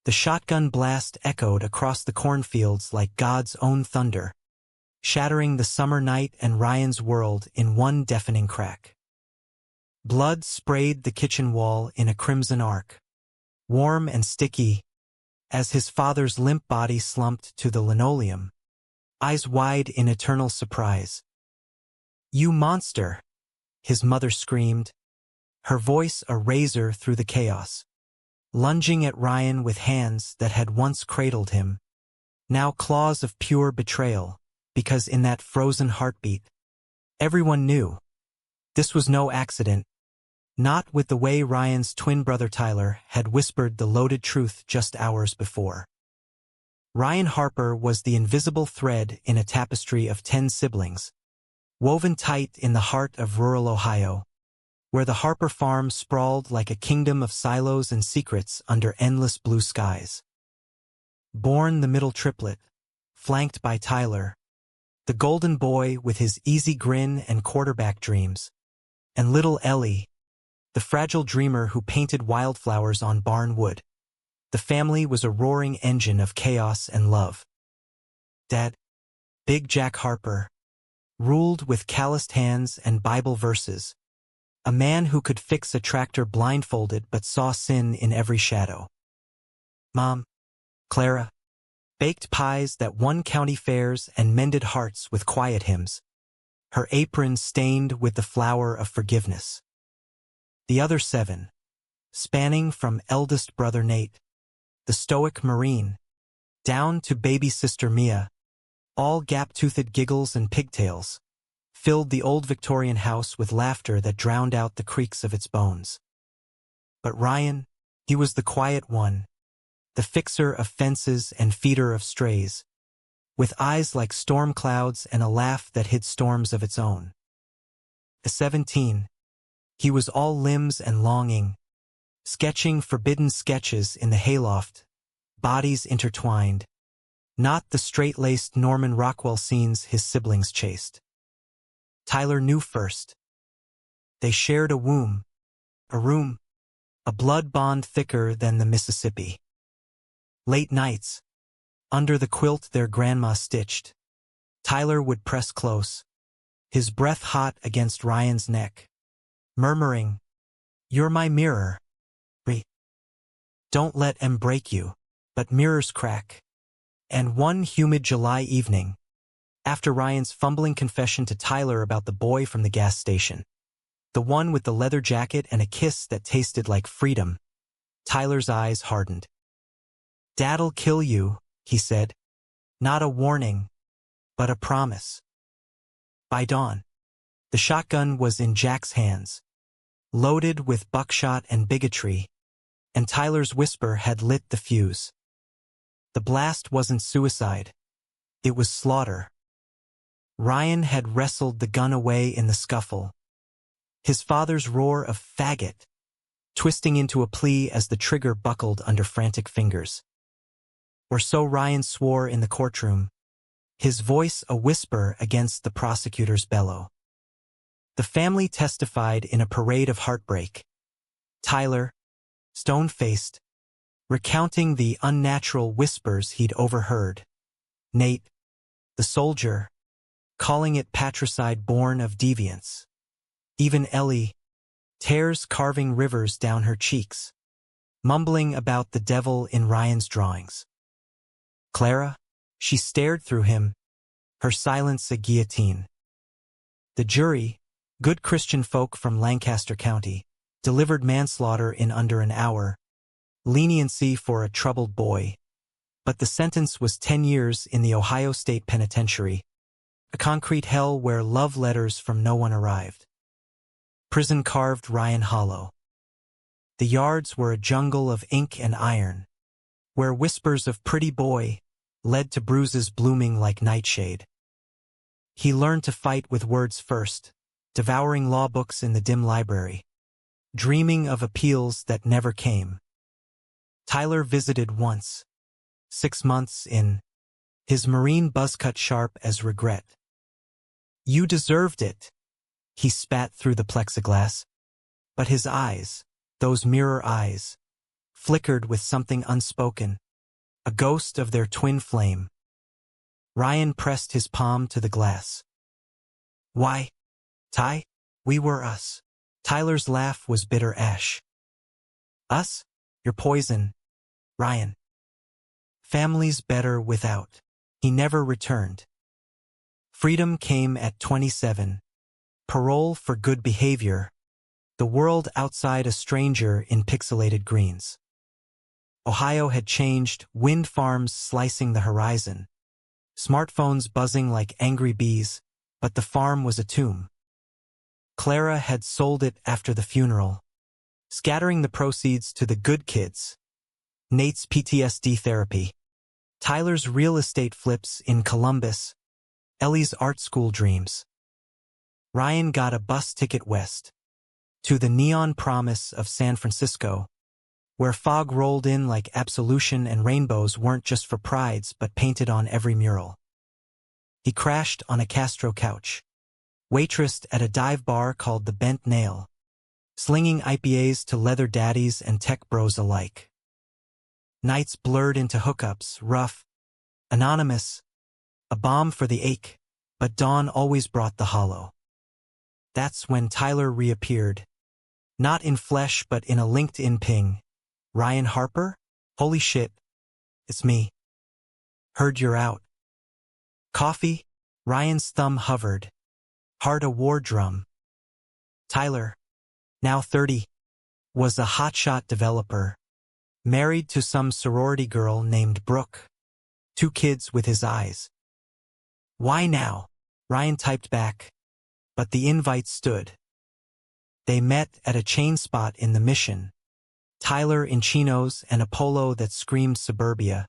The shotgun blast echoed across the cornfields like God's own thunder, shattering the summer night and Ryan's world in one deafening crack. Blood sprayed the kitchen wall in a crimson arc, warm and sticky, as his father's limp body slumped to the linoleum, eyes wide in eternal surprise. "You monster!" his mother screamed, her voice a razor through the chaos, lunging at Ryan with hands that had once cradled him, now claws of pure betrayal, because in that frozen heartbeat, everyone knew. This was no accident, not with the way Ryan's twin brother Tyler had whispered the loaded truth just hours before. Ryan Harper was the invisible thread in a tapestry of 10 siblings, woven tight in the heart of rural Ohio, where the Harper farm sprawled like a kingdom of silos and secrets under endless blue skies. Born the middle triplet, flanked by Tyler, the golden boy with his easy grin and quarterback dreams, and little Ellie, the fragile dreamer who painted wildflowers on barn wood. The family was a roaring engine of chaos and love. Dad, Big Jack Harper, ruled with calloused hands and Bible verses, a man who could fix a tractor blindfolded but saw sin in every shadow. Mom, Clara, baked pies that won county fairs and mended hearts with quiet hymns, her apron stained with the flower of forgiveness. The other 7, spanning from eldest brother Nate, the stoic Marine, down to baby sister Mia, all gap-toothed giggles and pigtails, filled the old Victorian house with laughter that drowned out the creaks of its bones. But Ryan, he was the quiet one, the fixer of fences and feeder of strays, with eyes like storm clouds and a laugh that hid storms of its own. At 17, he was all limbs and longing, sketching forbidden sketches in the hayloft, bodies intertwined, not the straight-laced Norman Rockwell scenes his siblings chased. Tyler knew first. They shared a womb, a room, a blood bond thicker than the Mississippi. Late nights, under the quilt their grandma stitched, Tyler would press close, his breath hot against Ryan's neck, murmuring, "You're my mirror. Don't let 'em break you." But mirrors crack. And one humid July evening, after Ryan's fumbling confession to Tyler about the boy from the gas station, the one with the leather jacket and a kiss that tasted like freedom, Tyler's eyes hardened. "Dad'll kill you," he said. Not a warning, but a promise. By dawn, the shotgun was in Jack's hands, loaded with buckshot and bigotry, and Tyler's whisper had lit the fuse. The blast wasn't suicide. It was slaughter. Ryan had wrestled the gun away in the scuffle, his father's roar of "faggot" twisting into a plea as the trigger buckled under frantic fingers. Or so Ryan swore in the courtroom, his voice a whisper against the prosecutor's bellow. The family testified in a parade of heartbreak. Tyler, stone-faced, recounting the unnatural whispers he'd overheard. Nate, the soldier, calling it patricide born of deviance. Even Ellie, tears carving rivers down her cheeks, mumbling about the devil in Ryan's drawings. Clara, she stared through him, her silence a guillotine. The jury, good Christian folk from Lancaster County, delivered manslaughter in under an hour, leniency for a troubled boy, but the sentence was 10 years in the Ohio State Penitentiary, a concrete hell where love letters from no one arrived. Prison carved Ryan hollow. The yards were a jungle of ink and iron, where whispers of "pretty boy" led to bruises blooming like nightshade. He learned to fight with words first, devouring law books in the dim library, dreaming of appeals that never came. Tyler visited once, 6 months in, his Marine buzz cut sharp as regret. "You deserved it," he spat through the plexiglass, but his eyes, those mirror eyes, flickered with something unspoken, a ghost of their twin flame. Ryan pressed his palm to the glass. Why, Ty? We were us. Tyler's laugh was bitter ash. Us? You're poison, Ryan. Family's better without. He never returned. Freedom came at 27. Parole for good behavior. The world outside a stranger in pixelated greens. Ohio had changed, wind farms slicing the horizon. Smartphones buzzing like angry bees, but the farm was a tomb. Clara had sold it after the funeral, scattering the proceeds to the good kids. Nate's PTSD therapy. Tyler's real estate flips in Columbus. Ellie's art school dreams. Ryan got a bus ticket west, to the neon promise of San Francisco, where fog rolled in like absolution and rainbows weren't just for prides but painted on every mural. He crashed on a Castro couch, waitressed at a dive bar called the Bent Nail, slinging IPAs to leather daddies and tech bros alike. Nights blurred into hookups, rough, anonymous, a balm for the ache, but dawn always brought the hollow. That's when Tyler reappeared. Not in flesh but in a LinkedIn ping. Ryan Harper? Holy shit. It's me. Heard you're out. Coffee? Ryan's thumb hovered. Heart a war drum. Tyler, now 30, was a hotshot developer, married to some sorority girl named Brooke. 2 kids with his eyes. Why now? Ryan typed back, but the invite stood. They met at a chain spot in the Mission. Tyler in chinos and a polo that screamed suburbia.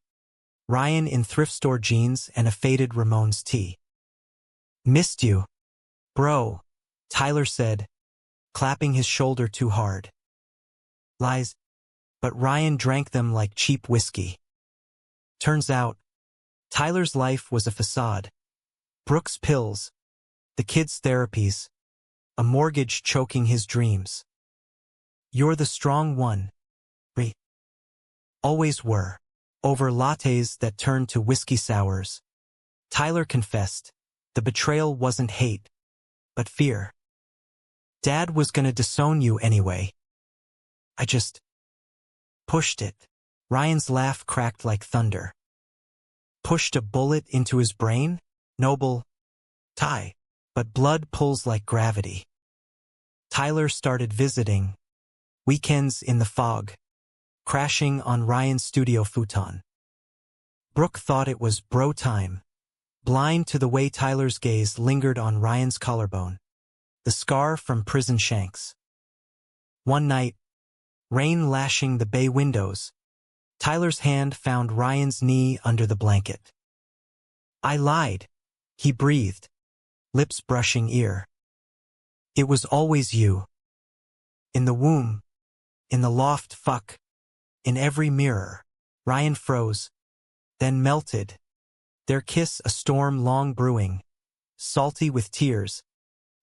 Ryan in thrift store jeans and a faded Ramones tee. Missed you, bro, Tyler said, clapping his shoulder too hard. Lies, but Ryan drank them like cheap whiskey. Turns out, Tyler's life was a facade. Brooke's pills, the kids' therapies, a mortgage choking his dreams. You're the strong one. We always were. Over lattes that turned to whiskey sours. Tyler confessed, the betrayal wasn't hate, but fear. Dad was gonna disown you anyway. I just pushed it. Ryan's laugh cracked like thunder. Pushed a bullet into his brain? Noble, Ty, but blood pulls like gravity. Tyler started visiting. Weekends in the fog. Crashing on Ryan's studio futon. Brooke thought it was bro time. Blind to the way Tyler's gaze lingered on Ryan's collarbone. The scar from prison shanks. One night, rain lashing the bay windows, Tyler's hand found Ryan's knee under the blanket. I lied, he breathed, lips brushing ear. It was always you. In the womb, in the loft, fuck, in every mirror. Ryan froze, then melted. Their kiss a storm long brewing, salty with tears,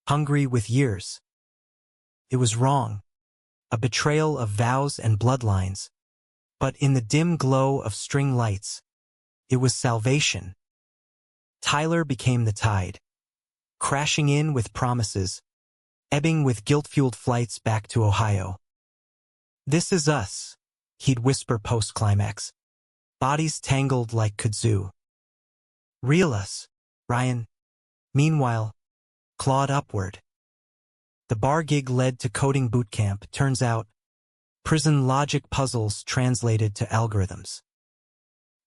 hungry with years. It was wrong, a betrayal of vows and bloodlines, but in the dim glow of string lights, it was salvation. Tyler became the tide, crashing in with promises, ebbing with guilt-fueled flights back to Ohio. This is us, he'd whisper post-climax, bodies tangled like kudzu. Reel us, Ryan. Meanwhile, clawed upward. The bar gig led to coding boot camp, turns out, prison logic puzzles translated to algorithms.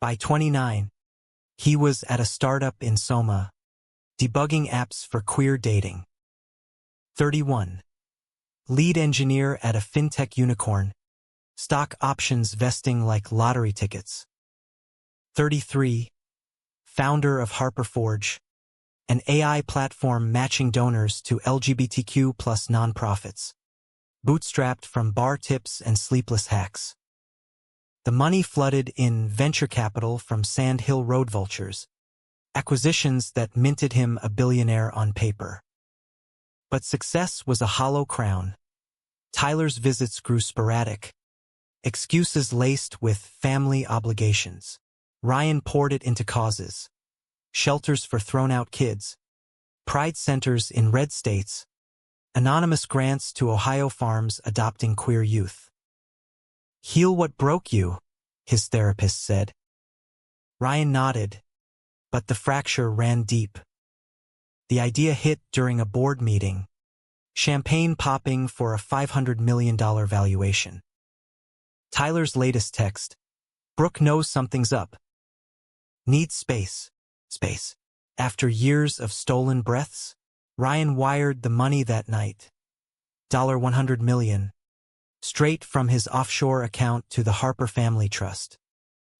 By 29, he was at a startup in Soma, debugging apps for queer dating. 31. Lead engineer at a fintech unicorn, stock options vesting like lottery tickets. 33. Founder of HarperForge, an AI platform matching donors to LGBTQ+ nonprofits, bootstrapped from bar tips and sleepless hacks. The money flooded in venture capital from Sand Hill road vultures, acquisitions that minted him a billionaire on paper. But success was a hollow crown. Tyler's visits grew sporadic. Excuses laced with family obligations. Ryan poured it into causes. Shelters for thrown-out kids. Pride centers in red states. Anonymous grants to Ohio farms adopting queer youth. Heal what broke you, his therapist said. Ryan nodded, but the fracture ran deep. The idea hit during a board meeting. Champagne popping for a $500 million valuation. Tyler's latest text. Brooke knows something's up. Needs space. Space. After years of stolen breaths, Ryan wired the money that night. $100 million. Straight from his offshore account to the Harper Family Trust.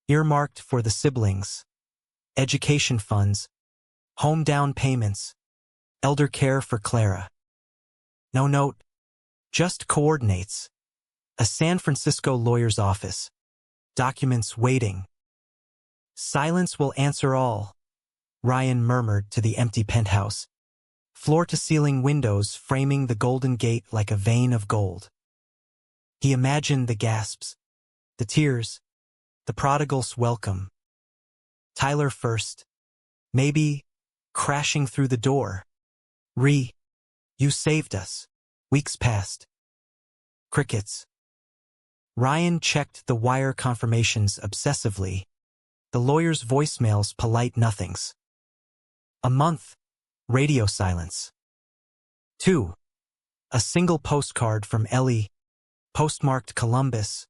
Earmarked for the siblings. Education funds. Home down payments. Elder care for Clara. No note. Just coordinates. A San Francisco lawyer's office. Documents waiting. Silence will answer all, Ryan murmured to the empty penthouse. Floor-to-ceiling windows framing the Golden Gate like a vein of gold. He imagined the gasps, the tears, the prodigal's welcome. Tyler first. Maybe crashing through the door. You saved us. Weeks passed. Crickets. Ryan checked the wire confirmations obsessively. The lawyer's voicemails polite nothings. A month. Radio silence. 2. A single postcard from Ellie. Postmarked Columbus.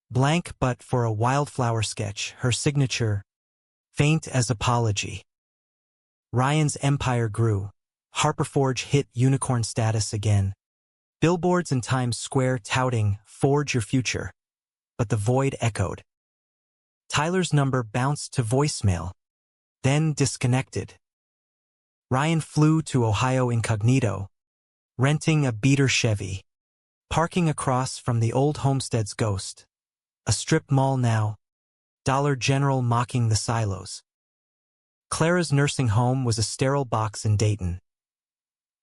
Blank but for a wildflower sketch, her signature. Faint as apology. Ryan's empire grew. Harperforge hit unicorn status again. Billboards in Times Square touting, "Forge your future." But the void echoed. Tyler's number bounced to voicemail, then disconnected. Ryan flew to Ohio incognito, renting a beater Chevy, parking across from the old homestead's ghost. A strip mall now, Dollar General mocking the silos. Clara's nursing home was a sterile box in Dayton.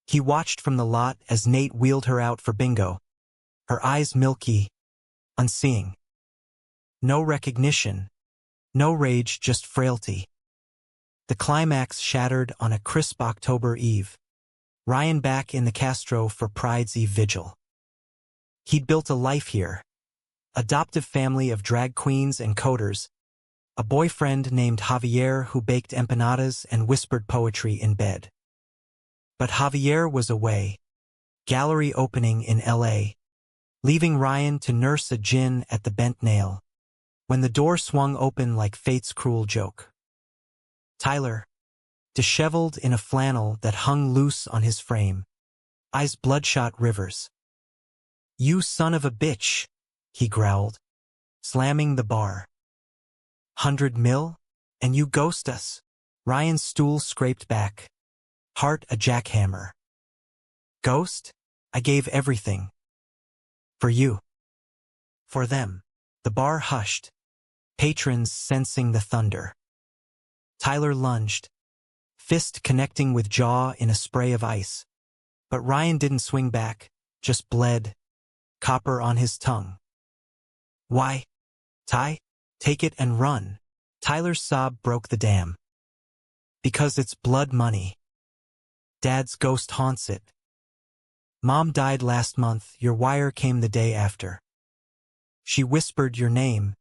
He watched from the lot as Nate wheeled her out for bingo, her eyes milky, unseeing. No recognition, no rage, just frailty. The climax shattered on a crisp October eve. Ryan back in the Castro for Pride's Eve vigil. He'd built a life here. Adoptive family of drag queens and coders. A boyfriend named Javier who baked empanadas and whispered poetry in bed. But Javier was away. Gallery opening in L.A. Leaving Ryan to nurse a gin at the bent nail. When the door swung open like fate's cruel joke. Tyler, disheveled in a flannel that hung loose on his frame. Eyes bloodshot rivers. "You son of a bitch," he growled, slamming the bar. $100 million? And you ghost us? Ryan's stool scraped back. Heart a jackhammer. Ghost? I gave everything. For you. For them. The bar hushed. Patrons sensing the thunder. Tyler lunged, fist connecting with jaw in a spray of ice. But Ryan didn't swing back, just bled, copper on his tongue. Why? Ty? Take it and run. Tyler's sob broke the dam. Because it's blood money. Dad's ghost haunts it. Mom died last month, your wire came the day after. She whispered your name.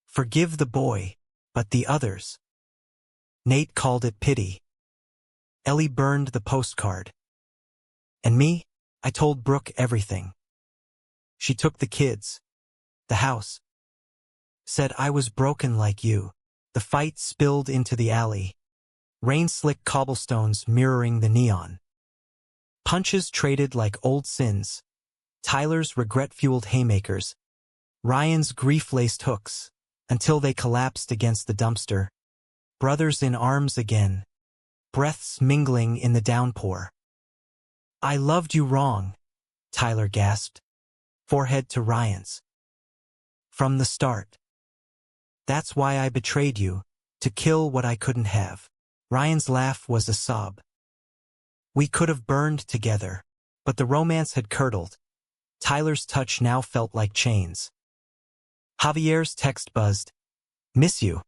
Forgive the boy, but the others. Nate called it pity. Ellie burned the postcard. And me? I told Brooke everything. She took the kids. The house. Said I was broken like you. The fight spilled into the alley. Rain-slick cobblestones mirroring the neon. Punches traded like old sins. Tyler's regret-fueled haymakers. Ryan's grief-laced hooks. Until they collapsed against the dumpster. Brothers in arms again. Breaths mingling in the downpour. I loved you wrong, Tyler gasped. Forehead to Ryan's. From the start. That's why I betrayed you, to kill what I couldn't have. Ryan's laugh was a sob. We could have burned together, but the romance had curdled. Tyler's touch now felt like chains. Javier's text buzzed. Miss you.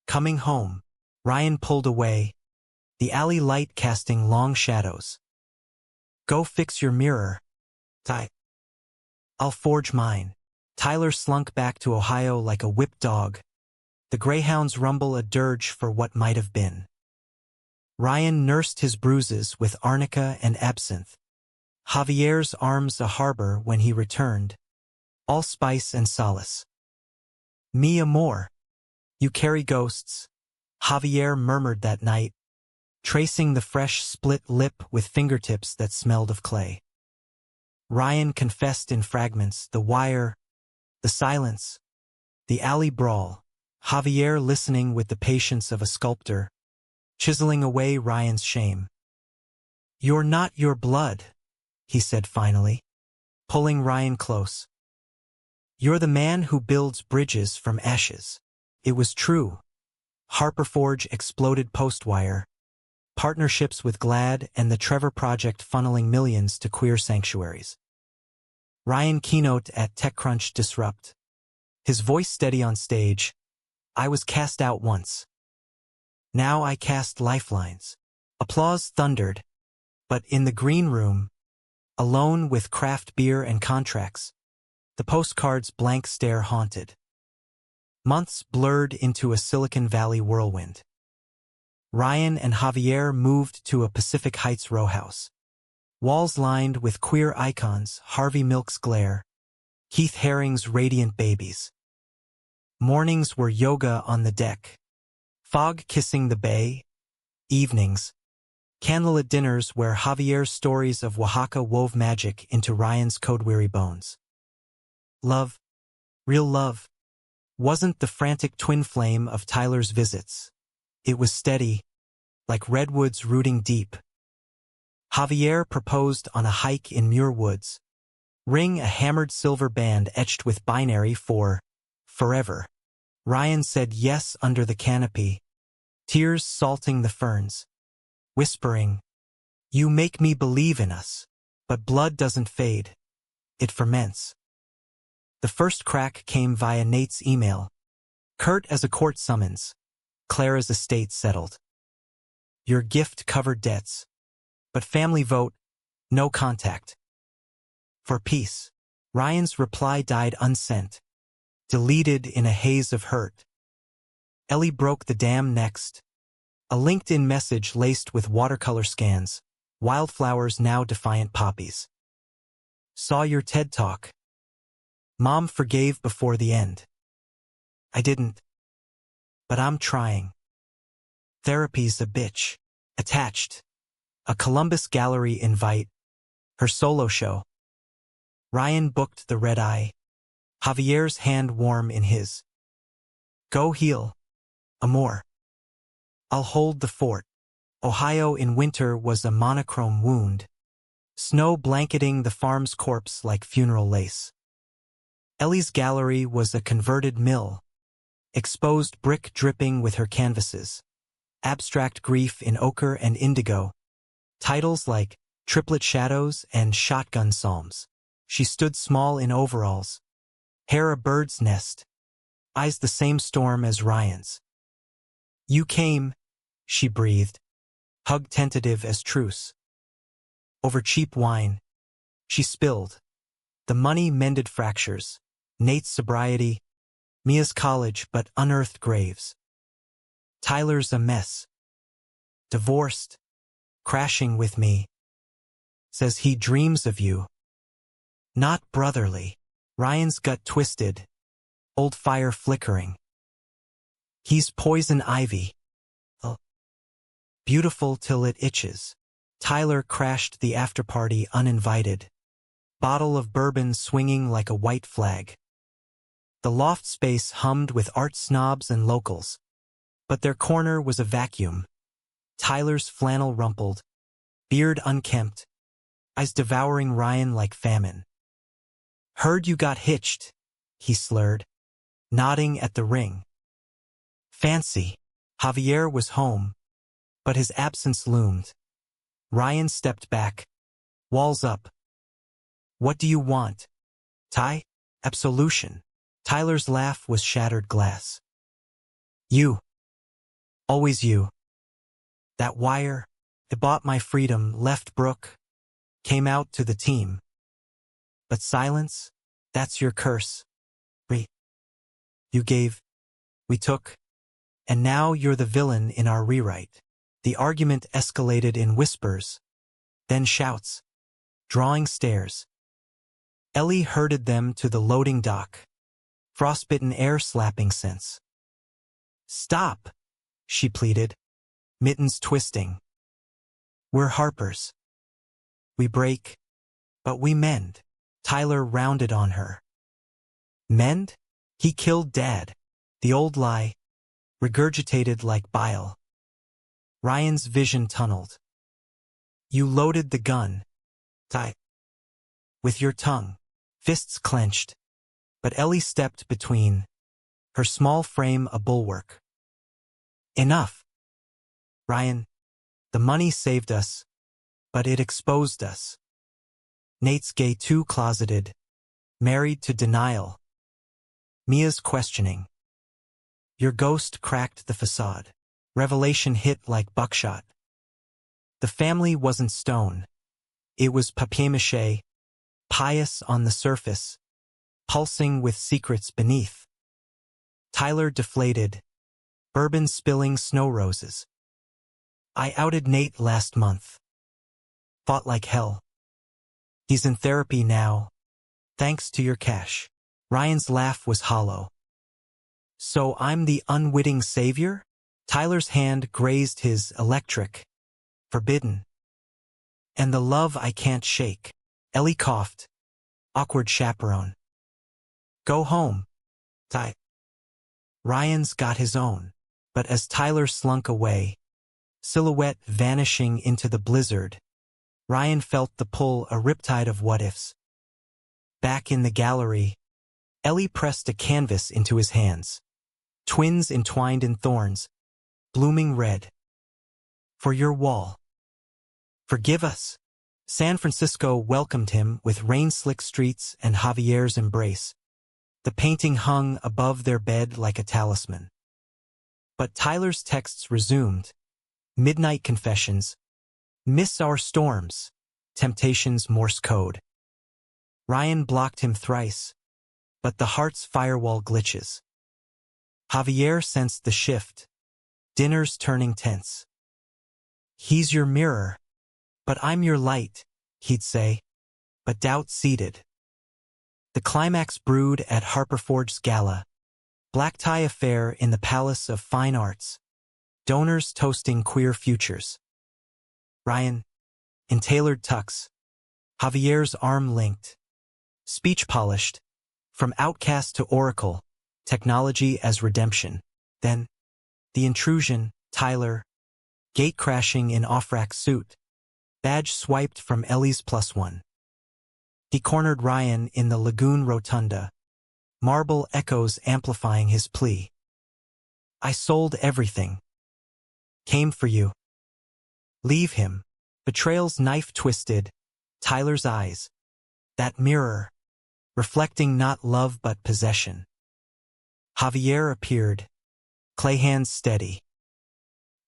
Coming home. Ryan pulled away, the alley light casting long shadows. Go fix your mirror. I'll forge mine. Tyler slunk back to Ohio like a whipped dog. The greyhounds rumble a dirge for what might have been. Ryan nursed his bruises with arnica and absinthe. Javier's arms a harbor when he returned, all spice and solace. Mi amor. You carry ghosts, Javier murmured that night, tracing the fresh split lip with fingertips that smelled of clay. Ryan confessed in fragments, the wire, the silence, the alley brawl, Javier listening with the patience of a sculptor, chiseling away Ryan's shame. You're not your blood, he said finally, pulling Ryan close. You're the man who builds bridges from ashes. It was true. Harperforge exploded postwire, partnerships with GLAAD and the Trevor Project funneling millions to queer sanctuaries. Ryan keynote at TechCrunch Disrupt. His voice steady on stage. I was cast out once. Now I cast lifelines. Applause thundered. But in the green room, alone with craft beer and contracts, the postcard's blank stare haunted. Months blurred into a Silicon Valley whirlwind. Ryan and Javier moved to a Pacific Heights row house. Walls lined with queer icons, Harvey Milk's glare, Keith Haring's radiant babies. Mornings were yoga on the deck, fog kissing the bay. Evenings, candlelit dinners where Javier's stories of Oaxaca wove magic into Ryan's code-weary bones. Love, real love, wasn't the frantic twin flame of Tyler's visits. It was steady, like redwoods rooting deep. Javier proposed on a hike in Muir Woods. Ring a hammered silver band etched with binary for forever. Ryan said yes under the canopy, tears salting the ferns, whispering, You make me believe in us. But blood doesn't fade. It ferments. The first crack came via Nate's email. Curt as a court summons. Clara's estate settled. Your gift covered debts. But family vote, no contact. For peace. Ryan's reply died unsent, deleted in a haze of hurt. Ellie broke the dam next. A LinkedIn message laced with watercolor scans, wildflowers now defiant poppies. Saw your TED Talk. Mom forgave before the end. I didn't. But I'm trying. Therapy's a bitch. Attached. A Columbus Gallery invite. Her solo show. Ryan booked the red eye. Javier's hand warm in his. Go heal. Amor. I'll hold the fort. Ohio in winter was a monochrome wound. Snow blanketing the farm's corpse like funeral lace. Ellie's gallery was a converted mill. Exposed brick dripping with her canvases. Abstract grief in ochre and indigo. Titles like Triplet Shadows and Shotgun Psalms. She stood small in overalls. Hair a bird's nest. Eyes the same storm as Ryan's. You came, she breathed. Hug tentative as truce. Over cheap wine. She spilled. The money mended fractures. Nate's sobriety. Mia's college but unearthed graves. Tyler's a mess. Divorced. Crashing with me. Says he dreams of you. Not brotherly. Ryan's gut twisted. Old fire flickering. He's poison ivy. Beautiful till it itches. Tyler crashed the after-party uninvited. Bottle of bourbon swinging like a white flag. The loft space hummed with art snobs and locals. But their corner was a vacuum. Tyler's flannel rumpled. Beard unkempt. Eyes devouring Ryan like famine. Heard you got hitched, he slurred, nodding at the ring. Fancy. Javier was home. But his absence loomed. Ryan stepped back. Walls up. What do you want? Ty? Absolution. Tyler's laugh was shattered glass. You. Always you. That wire, it bought my freedom, left Brooke, came out to the team. But silence, that's your curse. You gave, we took, and now you're the villain in our rewrite. The argument escalated in whispers, then shouts, drawing stares. Ellie herded them to the loading dock, frostbitten air slapping sense. Stop, she pleaded, mittens twisting. We're Harpers. We break, but we mend. Tyler rounded on her. Mend? He killed Dad. The old lie, regurgitated like bile. Ryan's vision tunneled. You loaded the gun, Ty. With your tongue, fists clenched. But Ellie stepped between, her small frame a bulwark. Enough. Ryan, the money saved us, but it exposed us. Nate's gay too closeted, married to denial. Mia's questioning. Your ghost cracked the facade. Revelation hit like buckshot. The family wasn't stone. It was papier-mâché, pious on the surface, pulsing with secrets beneath. Tyler deflated, bourbon spilling snow roses. I outed Nate last month. Fought like hell. He's in therapy now, thanks to your cash. Ryan's laugh was hollow. So I'm the unwitting savior? Tyler's hand grazed his electric. Forbidden. And the love I can't shake. Ellie coughed. Awkward chaperone. Go home, Ty. Ryan's got his own. But as Tyler slunk away, silhouette vanishing into the blizzard, Ryan felt the pull, a riptide of what-ifs. Back in the gallery, Ellie pressed a canvas into his hands. Twins entwined in thorns, blooming red. For your wall. Forgive us. San Francisco welcomed him with rain-slick streets and Javier's embrace. The painting hung above their bed like a talisman. But Tyler's texts resumed. Midnight confessions. Miss our storms. Temptation's Morse code. Ryan blocked him thrice, but the heart's firewall glitches. Javier sensed the shift. Dinner's turning tense. He's your mirror, but I'm your light, he'd say, but doubt seeded. The climax brewed at Harperforge's gala. Black tie affair in the Palace of Fine Arts. Donors toasting queer futures. Ryan, in tailored tux. Javier's arm linked. Speech polished. From outcast to oracle. Technology as redemption. Then, the intrusion, Tyler. Gate crashing in off-rack suit. Badge swiped from Ellie's +1. He cornered Ryan in the Lagoon Rotunda. Marble echoes amplifying his plea. I sold everything. Came for you. Leave him. Betrayal's knife twisted. Tyler's eyes. That mirror. Reflecting not love but possession. Javier appeared. Clay hands steady.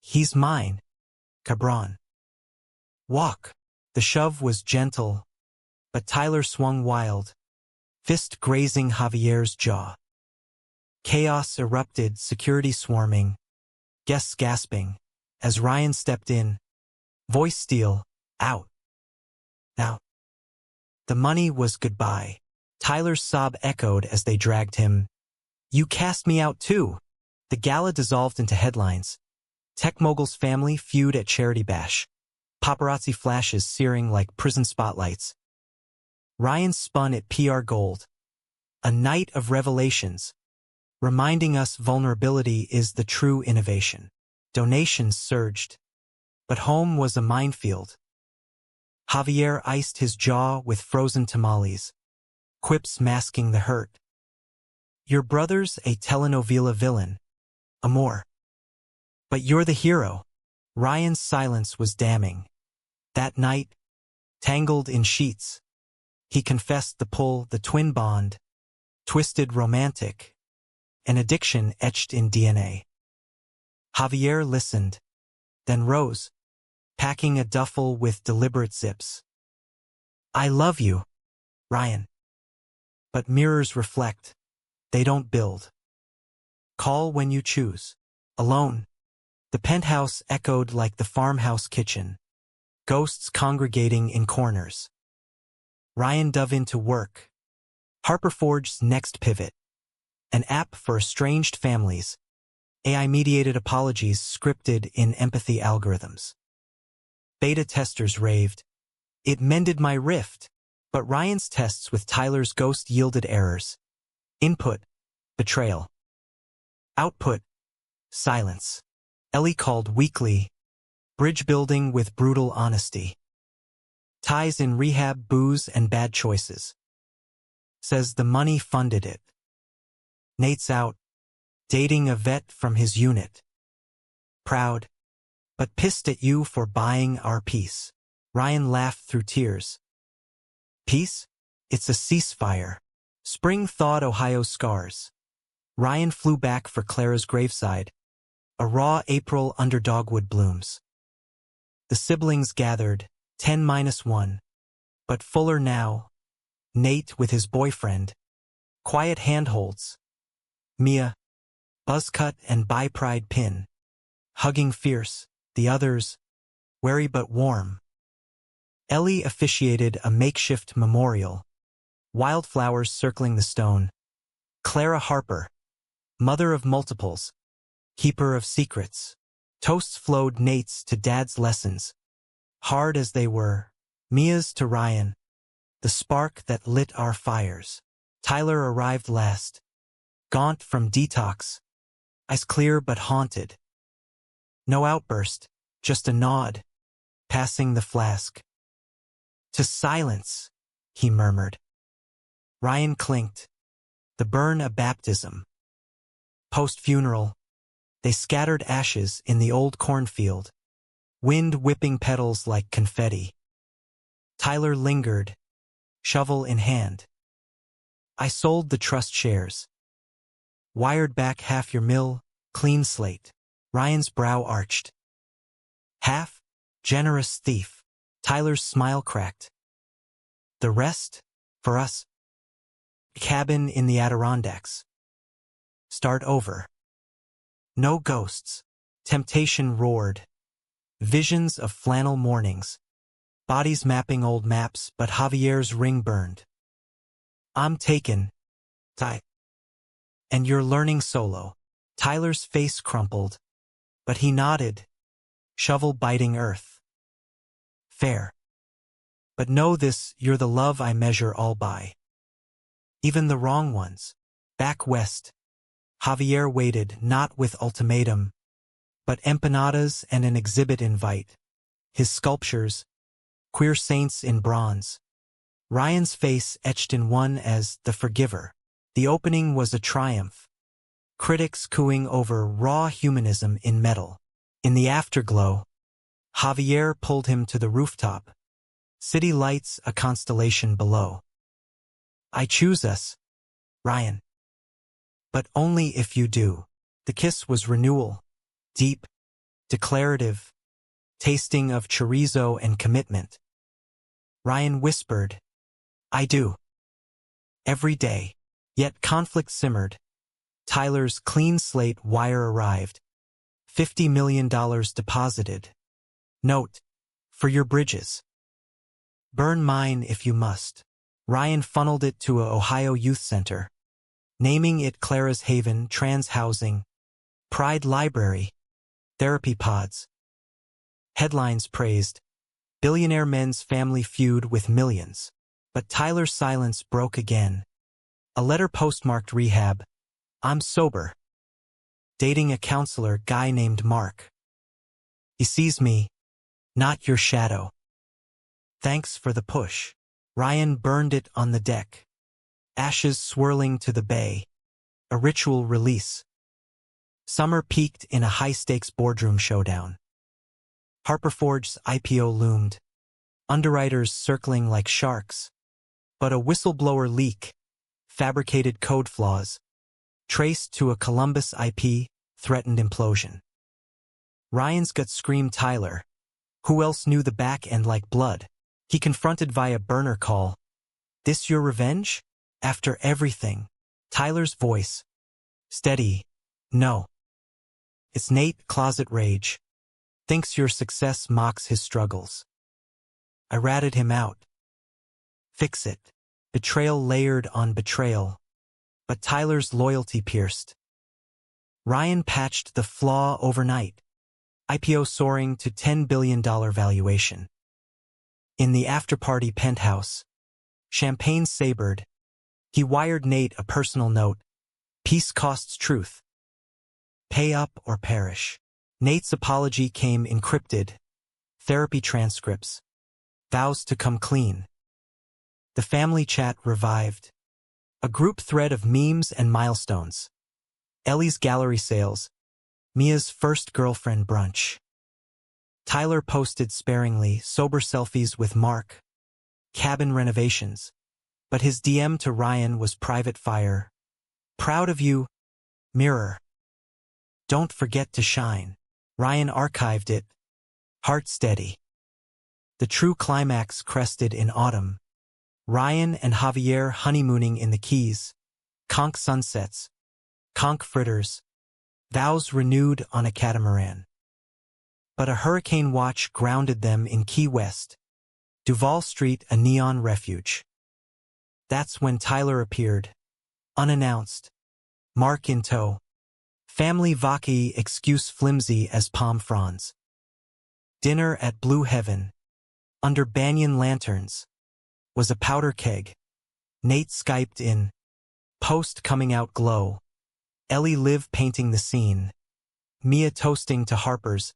He's mine. Cabron. Walk. The shove was gentle, but Tyler swung wild. Fist grazing Javier's jaw. Chaos erupted, security swarming. Guests gasping. As Ryan stepped in. Voice steel. Out. Now. The money was goodbye. Tyler's sob echoed as they dragged him. You cast me out too. The gala dissolved into headlines. Tech mogul's family feud at charity bash. Paparazzi flashes searing like prison spotlights. Ryan spun at PR Gold. A night of revelations. Reminding us vulnerability is the true innovation. Donations surged. But home was a minefield. Javier iced his jaw with frozen tamales. Quips masking the hurt. Your brother's a telenovela villain. Amor. But you're the hero. Ryan's silence was damning. That night, tangled in sheets, He confessed the pull, the twin bond, twisted romantic, an addiction etched in DNA. Javier listened, then rose, packing a duffel with deliberate zips. I love you, Ryan. But mirrors reflect. They don't build. Call when you choose. Alone. The penthouse echoed like the farmhouse kitchen. Ghosts congregating in corners. Ryan dove into work. Harperforge's next pivot. An app for estranged families. AI-mediated apologies scripted in empathy algorithms. Beta testers raved. It mended my rift. But Ryan's tests with Tyler's ghost yielded errors. Input, betrayal. Output, silence. Ellie called weekly, bridge building with brutal honesty. Ties in rehab, booze, and bad choices. Says the money funded it. Nate's out, dating a vet from his unit. Proud, but pissed at you for buying our peace. Ryan laughed through tears. Peace? It's a ceasefire. Spring thawed Ohio's scars. Ryan flew back for Clara's graveside. A raw April under dogwood blooms. The siblings gathered, 10-1. But fuller now. Nate with his boyfriend. Quiet handholds. Mia, buzzcut and bi-pride pin. Hugging fierce, the others, wary but warm. Ellie officiated a makeshift memorial. Wildflowers circling the stone. Clara Harper, mother of multiples, keeper of secrets. Toasts flowed, Nate's to Dad's lessons. Hard as they were, Mia's to Ryan. The spark that lit our fires. Tyler arrived last. Gaunt from detox. Eyes clear but haunted. No outburst, just a nod. Passing the flask. To silence, he murmured. Ryan clinked. The burn a baptism. Post-funeral, they scattered ashes in the old cornfield. Wind whipping petals like confetti. Tyler lingered, shovel in hand. I sold the trust shares. Wired back half your mill, clean slate. Ryan's brow arched. Half? Generous thief. Tyler's smile cracked. The rest? For us? Cabin in the Adirondacks. Start over. No ghosts. Temptation roared. Visions of flannel mornings. Bodies mapping old maps, but Javier's ring burned. I'm taken. Ty. And you're learning solo. Tyler's face crumpled. But he nodded. Shovel biting earth. Fair. But know this, you're the love I measure all by. Even the wrong ones. Back west. Javier waited, not with ultimatum, but empanadas and an exhibit invite. His sculptures, queer saints in bronze. Ryan's face etched in one as the forgiver. The opening was a triumph. Critics cooing over raw humanism in metal. In the afterglow, Javier pulled him to the rooftop. City lights a constellation below. I choose us, Ryan. But only if you do. The kiss was renewal. Deep, declarative, tasting of chorizo and commitment. Ryan whispered, I do. Every day. Yet conflict simmered. Tyler's clean slate wire arrived. $50 million deposited. Note, for your bridges. Burn mine if you must. Ryan funneled it to a Ohio Youth Center, naming it Clara's Haven, Trans Housing, Pride Library, Therapy Pods. Headlines praised, billionaire men's family feud with millions. But Tyler's silence broke again. A letter postmarked rehab. I'm sober. Dating a counselor guy named Mark. He sees me, not your shadow. Thanks for the push. Ryan burned it on the deck. Ashes swirling to the bay. A ritual release. Summer peaked in a high-stakes boardroom showdown. Harperforge's IPO loomed. Underwriters circling like sharks. But a whistleblower leak, fabricated code flaws, traced to a Columbus IP, threatened implosion. Ryan's gut screamed Tyler. Who else knew the back end like blood? He confronted via burner call. This your revenge? After everything? Tyler's voice. Steady. No. It's Nate, closet rage. Thinks your success mocks his struggles. I ratted him out. Fix it. Betrayal layered on betrayal. But Tyler's loyalty pierced. Ryan patched the flaw overnight. IPO soaring to $10 billion valuation. In the after-party penthouse, champagne sabered, he wired Nate a personal note. Peace costs truth. Pay up or perish. Nate's apology came encrypted. Therapy transcripts. Vows to come clean. The family chat revived. A group thread of memes and milestones. Ellie's gallery sales. Mia's first girlfriend brunch. Tyler posted sparingly sober selfies with Mark. Cabin renovations. But his DM to Ryan was private fire. Proud of you. Mirror. Don't forget to shine. Ryan archived it. Heart steady. The true climax crested in autumn. Ryan and Javier honeymooning in the Keys. Conch sunsets. Conch fritters. Vows renewed on a catamaran. But a hurricane watch grounded them in Key West. Duval Street a neon refuge. That's when Tyler appeared. Unannounced. Mark in tow. Family Vaki excuse flimsy as palm fronds. Dinner at Blue Heaven. Under banyan lanterns. Was a powder keg. Nate Skyped in. Post coming out glow. Ellie Liv painting the scene. Mia toasting to Harper's.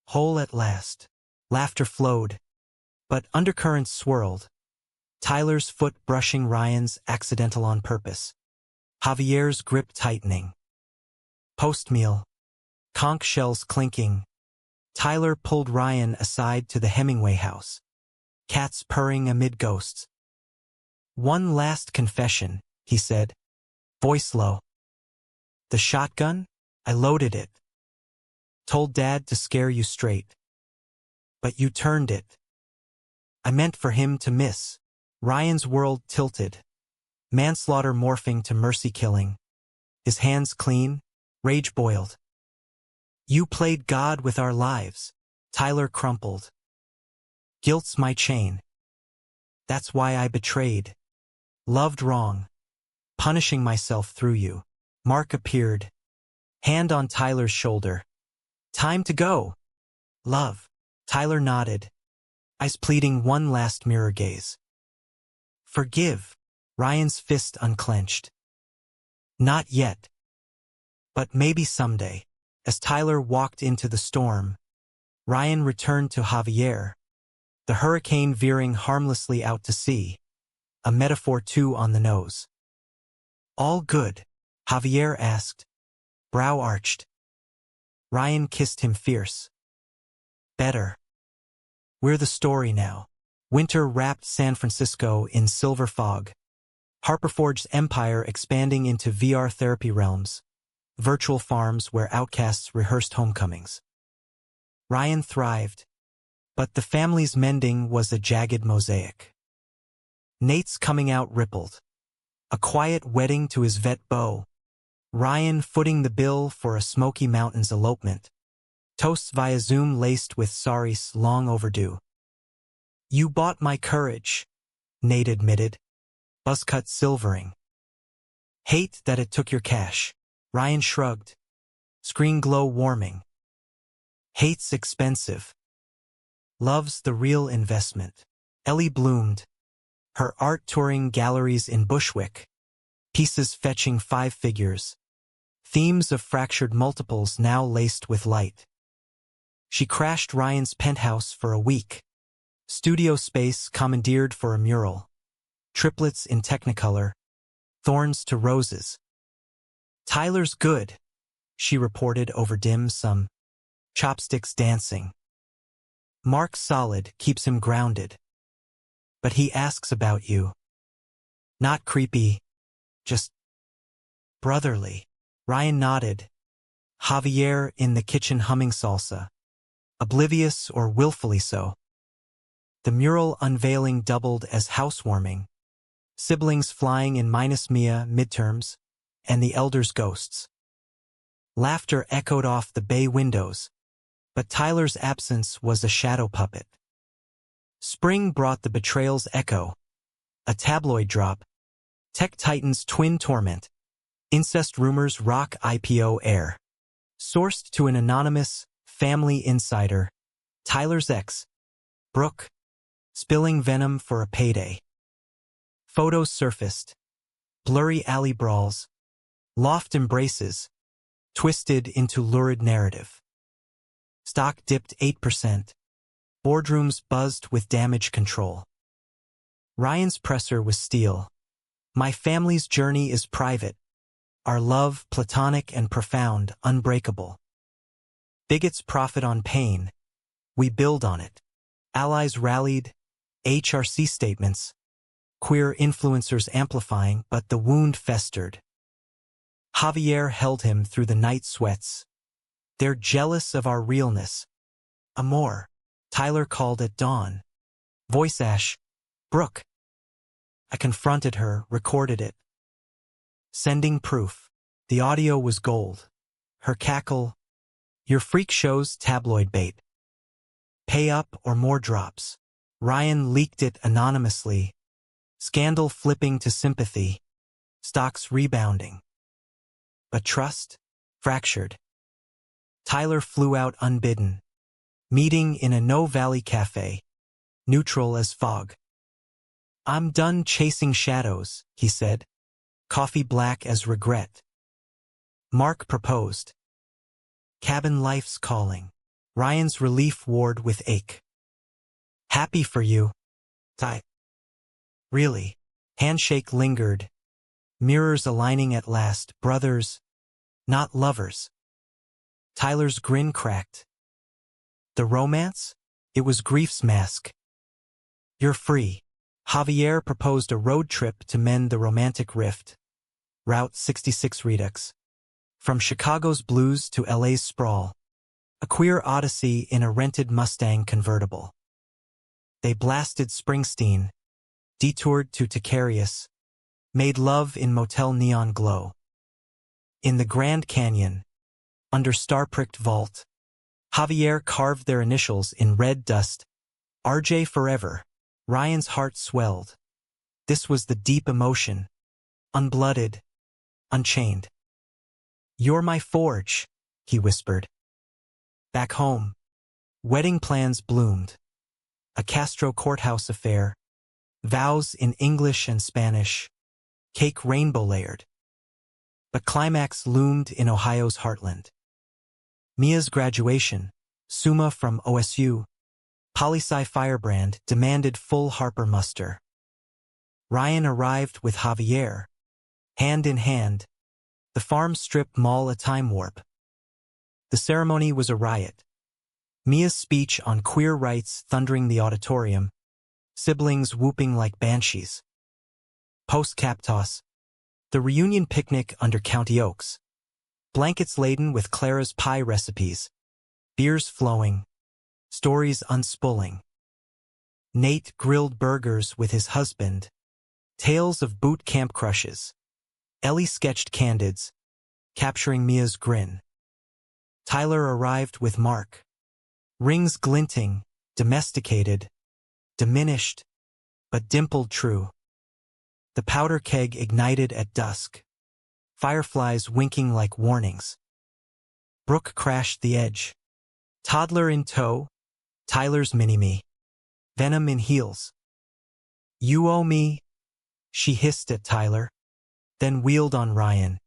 Whole at last. Laughter flowed. But undercurrents swirled. Tyler's foot brushing Ryan's accidental on purpose. Javier's grip tightening. Post-meal. Conch shells clinking. Tyler pulled Ryan aside to the Hemingway house. Cats purring amid ghosts. One last confession, he said. Voice low. The shotgun? I loaded it. Told Dad to scare you straight. But you turned it. I meant for him to miss. Ryan's world tilted. Manslaughter morphing to mercy killing. His hands clean, rage boiled. You played God with our lives. Tyler crumpled. Guilt's my chain. That's why I betrayed. Loved wrong. Punishing myself through you. Mark appeared. Hand on Tyler's shoulder. Time to go. Love. Tyler nodded. Eyes pleading one last mirror gaze. Forgive. Ryan's fist unclenched. Not yet. But maybe someday. As Tyler walked into the storm, Ryan returned to Javier. The hurricane veering harmlessly out to sea. A metaphor too on the nose. All good? Javier asked. Brow arched. Ryan kissed him fierce. Better. We're the story now. Winter wrapped San Francisco in silver fog. Harperforge's empire expanding into VR therapy realms. Virtual farms where outcasts rehearsed homecomings. Ryan thrived. But the family's mending was a jagged mosaic. Nate's coming out rippled. A quiet wedding to his vet beau. Ryan footing the bill for a Smoky Mountains elopement. Toasts via Zoom laced with sorries long overdue. You bought my courage, Nate admitted. Buzzcut silvering. Hate that it took your cash. Ryan shrugged. Screen glow warming. Hate's expensive. Love's the real investment. Ellie bloomed. Her art touring galleries in Bushwick. Pieces fetching 5 figures. Themes of fractured multiples now laced with light. She crashed Ryan's penthouse for a week. Studio space commandeered for a mural. Triplets in Technicolor. Thorns to roses. Tyler's good, she reported over dim sum. Chopsticks dancing. Mark's solid, keeps him grounded. But he asks about you. Not creepy, just brotherly. Ryan nodded. Javier in the kitchen humming salsa. Oblivious or willfully so. The mural unveiling doubled as housewarming. Siblings flying in minus Mia midterms, and the elders' ghosts. Laughter echoed off the bay windows, but Tyler's absence was a shadow puppet. Spring brought the betrayals echo, a tabloid drop, tech titans twin torment, incest rumors rock IPO air. Sourced to an anonymous family insider, Tyler's ex, Brooke, spilling venom for a payday. Photos surfaced, blurry alley brawls, loft embraces, twisted into lurid narrative. Stock dipped 8%. Boardrooms buzzed with damage control. Ryan's presser was steel. My family's journey is private. Our love, platonic and profound, unbreakable. Bigots profit on pain. We build on it. Allies rallied. HRC statements. Queer influencers amplifying, but the wound festered. Javier held him through the night sweats. They're jealous of our realness. Amor. Tyler called at dawn. Voice ash. Brooke. I confronted her, recorded it. Sending proof. The audio was gold. Her cackle. Your freak show's tabloid bait. Pay up or more drops. Ryan leaked it anonymously. Scandal flipping to sympathy. Stocks rebounding. But trust? Fractured. Tyler flew out unbidden. Meeting in a No Valley cafe. Neutral as fog. I'm done chasing shadows, he said. Coffee black as regret. Mark proposed. Cabin life's calling. Ryan's relief warred with ache. Happy for you. Ty. Really. Handshake lingered. Mirrors aligning at last. Brothers, not lovers. Tyler's grin cracked. The romance? It was grief's mask. You're free. Javier proposed a road trip to mend the romantic rift. Route 66 Redux. From Chicago's blues to LA's sprawl. A queer odyssey in a rented Mustang convertible. They blasted Springsteen. Detoured to Ticarius. Made love in motel neon glow. In the Grand Canyon. Under star-pricked vault. Javier carved their initials in red dust. RJ forever. Ryan's heart swelled. This was the deep emotion. Unblooded. Unchained. You're my forge, he whispered. Back home. Wedding plans bloomed. A Castro courthouse affair. Vows in English and Spanish. Cake rainbow layered. But climax loomed in Ohio's heartland. Mia's graduation, Summa from OSU, poli-sci firebrand demanded full Harper muster. Ryan arrived with Javier. Hand in hand, the farm strip mall a time warp. The ceremony was a riot. Mia's speech on queer rights thundering the auditorium, siblings whooping like banshees. Post-cap toss, the reunion picnic under County Oaks. Blankets laden with Clara's pie recipes. Beers flowing. Stories unspooling. Nate grilled burgers with his husband. Tales of boot camp crushes. Ellie sketched candids, capturing Mia's grin. Tyler arrived with Mark. Rings glinting, domesticated, diminished, but dimpled true. The powder keg ignited at dusk. Fireflies winking like warnings. Brooke crashed the edge. Toddler in tow. Tyler's mini-me. Venom in heels. You owe me. She hissed at Tyler. Then wheeled on Ryan.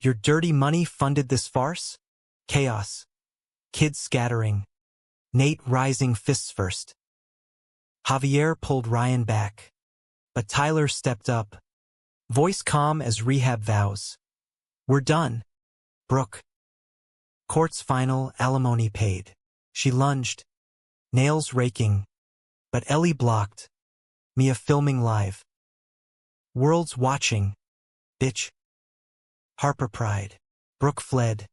Your dirty money funded this farce? Chaos. Kids scattering. Nate rising fists first. Javier pulled Ryan back. But Tyler stepped up. Voice calm as rehab vows. We're done. Brooke. Court's final, alimony paid. She lunged. Nails raking. But Ellie blocked. Mia filming live. World's watching. Bitch. Harper pried. Brook fled.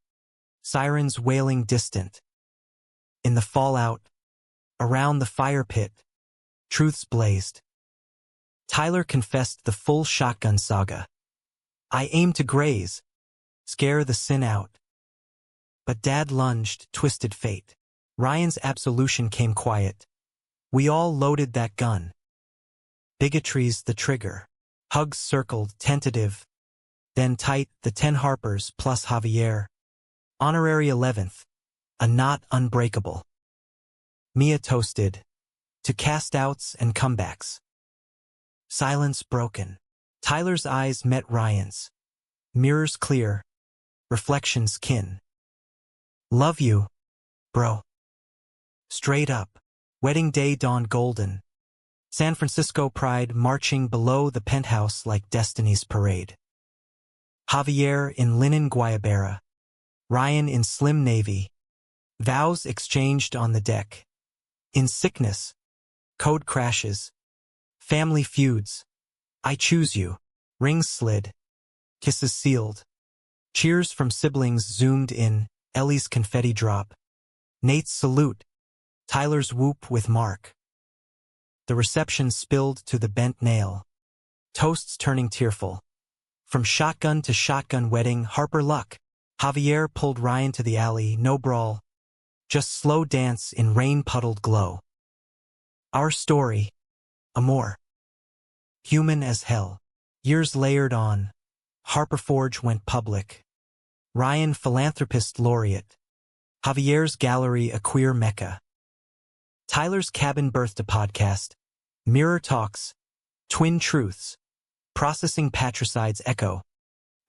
Sirens wailing distant. In the fallout, around the fire pit, truths blazed. Tyler confessed the full shotgun saga. I aimed to graze, scare the sin out. But Dad lunged, twisted fate. Ryan's absolution came quiet. We all loaded that gun. Bigotry's the trigger. Hugs circled, tentative. Then tight, the 10 Harpers plus Javier. Honorary 11th. A knot unbreakable. Mia toasted. To cast-outs and comebacks. Silence broken. Tyler's eyes met Ryan's. Mirrors clear. Reflections kin. Love you, bro. Straight up. Wedding day dawned golden. San Francisco pride marching below the penthouse like destiny's parade. Javier in linen guayabera. Ryan in slim navy. Vows exchanged on the deck. In sickness. Code crashes. Family feuds. I choose you. Rings slid. Kisses sealed. Cheers from siblings zoomed in. Ellie's confetti drop. Nate's salute. Tyler's whoop with Mark. The reception spilled to the bent nail. Toasts turning tearful. From shotgun to shotgun wedding, Harper luck. Javier pulled Ryan to the alley, no brawl. Just slow dance in rain-puddled glow. Our story. Amor. Human as hell. Years layered on. Harper Forge went public. Ryan philanthropist laureate. Javier's gallery a queer mecca. Tyler's cabin birthed a podcast. Mirror Talks. Twin Truths. Processing Patricide's echo.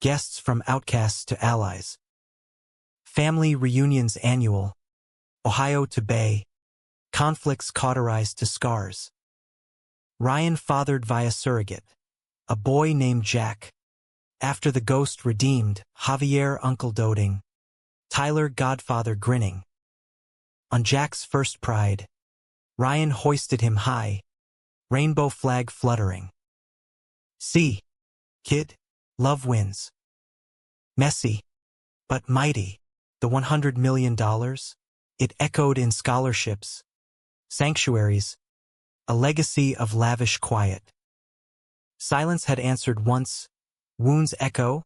Guests from outcasts to allies. Family reunions annual. Ohio to Bay. Conflicts cauterized to scars. Ryan fathered via surrogate. A boy named Jack. After the ghost redeemed, Javier uncle doting. Tyler godfather grinning. On Jack's first pride, Ryan hoisted him high. Rainbow flag fluttering. See, kid, love wins. Messy, but mighty. The $100 million, it echoed in scholarships, sanctuaries, a legacy of lavish quiet. Silence had answered once, wounds echo,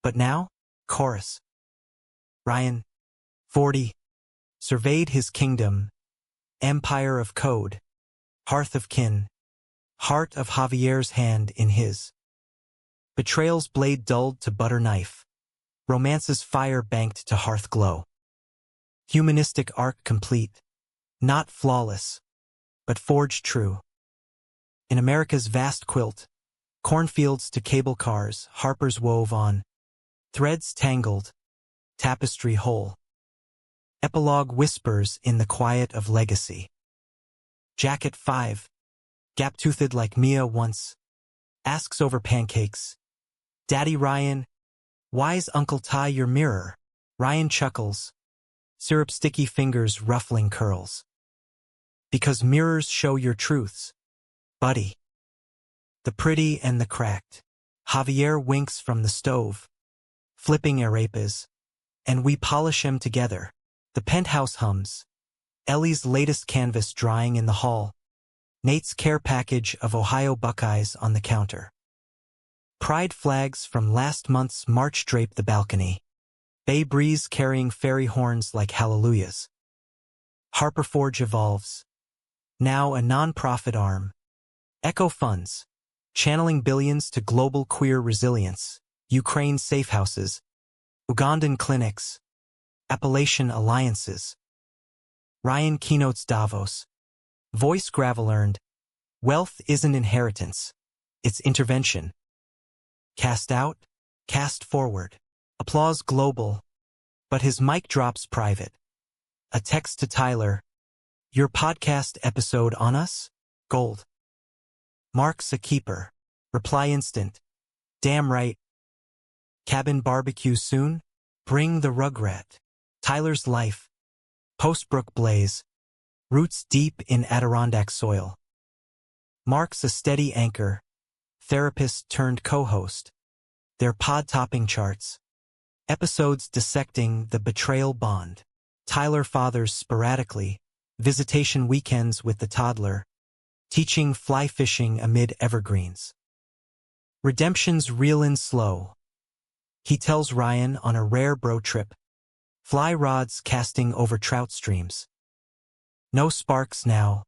but now, chorus. Ryan, 40, surveyed his kingdom, empire of code, hearth of kin, heart of Javier's hand in his. Betrayal's blade dulled to butter knife, romance's fire banked to hearth glow. Humanistic arc complete, not flawless, but forged true. In America's vast quilt, cornfields to cable cars, Harpers wove on, threads tangled, tapestry whole. Epilogue whispers in the quiet of legacy. Jacket 5, gap-toothed like Mia once, asks over pancakes. Daddy Ryan, why's Uncle Ty your mirror? Ryan chuckles, syrup-sticky fingers ruffling curls. Because mirrors show your truths, buddy. The pretty and the cracked. Javier winks from the stove, flipping arepas, and we polish 'em together. The penthouse hums. Ellie's latest canvas drying in the hall. Nate's care package of Ohio Buckeyes on the counter. Pride flags from last month's march drape the balcony. Bay breeze carrying fairy horns like hallelujahs. Harper Forge evolves. Now a non-profit arm. Echo Funds. Channeling billions to global queer resilience. Ukraine safe houses. Ugandan clinics. Appalachian alliances. Ryan keynotes Davos. Voice gravel earned. Wealth isn't inheritance. It's intervention. Cast out, cast forward. Applause global. But his mic drops private. A text to Tyler. Your podcast episode on us? Gold. Mark's a keeper. Reply instant. Damn right. Cabin barbecue soon? Bring the rugrat. Tyler's life. Postbrook blaze. Roots deep in Adirondack soil. Mark's a steady anchor. therapist turned co-host. Their pod-topping charts. Episodes dissecting the betrayal bond. Tyler fathers sporadically. Visitation weekends with the toddler. Teaching fly fishing amid evergreens. Redemption's real and slow. He tells Ryan on a rare bro trip. Fly rods casting over trout streams. No sparks now.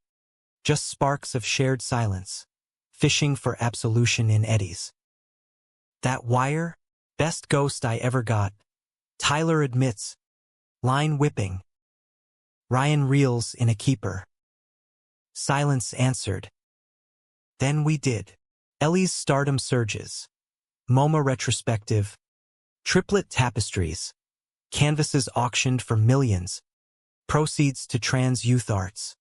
Just sparks of shared silence. Fishing for absolution in eddies. That wire? Best ghost I ever got. Tyler admits. Line whipping. Ryan reels in a keeper. Silence answered. Then we did. Ellie's stardom surges. MoMA retrospective. Triplet tapestries. Canvases auctioned for millions. Proceeds to trans youth arts.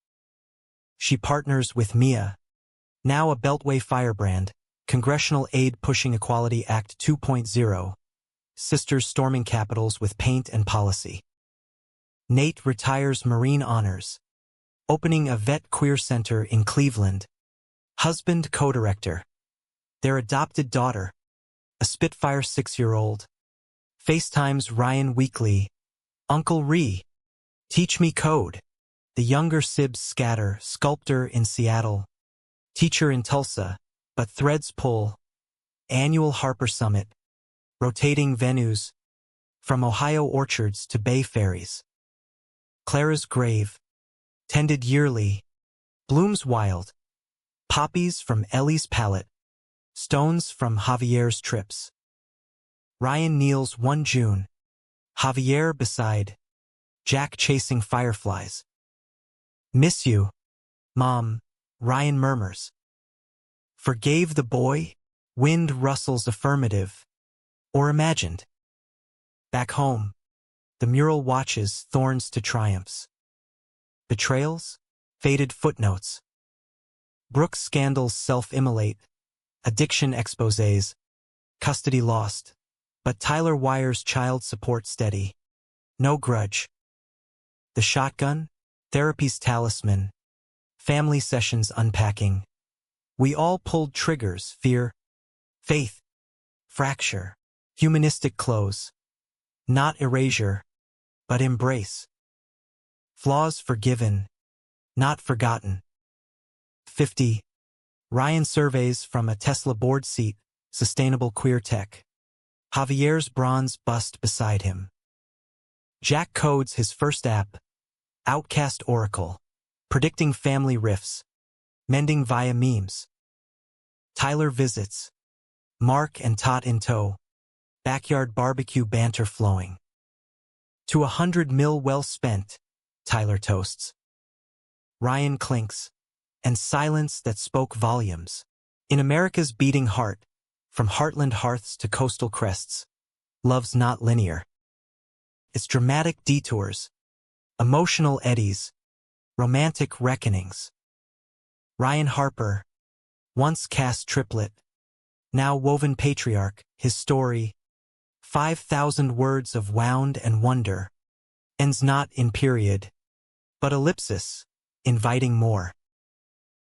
She partners with Mia. Now a Beltway firebrand. Congressional aid pushing Equality Act 2.0. Sisters storming capitals with paint and policy. Nate retires Marine honors. Opening a vet queer center in Cleveland. Husband co-director. Their adopted daughter. A Spitfire 6-year-old. FaceTimes Ryan weekly. Uncle Ree. Teach me code. The younger sibs scatter. Sculptor in Seattle. Teacher in Tulsa. But threads pull. Annual Harper Summit. Rotating venues. From Ohio orchards to Bay ferries. Clara's grave. Tended yearly. Blooms wild. Poppies from Ellie's palette. Stones from Javier's trips. Ryan kneels 1 June. Javier beside. Jack chasing fireflies. Miss you, Mom, Ryan murmurs. Forgave the boy? Wind rustles affirmative. Or imagined. Back home. The mural watches thorns to triumphs. Betrayals? Faded footnotes. Brooks scandals self-immolate. Addiction exposés. Custody lost. But Tyler wires child support steady. No grudge. The shotgun? Therapy's talisman. Family sessions unpacking. We all pulled triggers, fear, faith, fracture, humanistic close. Not erasure, but embrace. Flaws forgiven, not forgotten. 50. Ryan surveys from a Tesla board seat, sustainable queer tech. Javier's bronze bust beside him. Jack codes his first app, Outcast Oracle, predicting family rifts, mending via memes. Tyler visits. Mark and Tot in tow. Backyard barbecue banter flowing. To 100 mil well spent, Tyler toasts. Ryan clinks. And silence that spoke volumes. In America's beating heart, from heartland hearths to coastal crests, love's not linear. It's dramatic detours, emotional eddies, romantic reckonings. Ryan Harper, once cast Triplet, now woven patriarch, his story, 5,000 words of wound and wonder, ends not in period, but ellipsis, inviting more.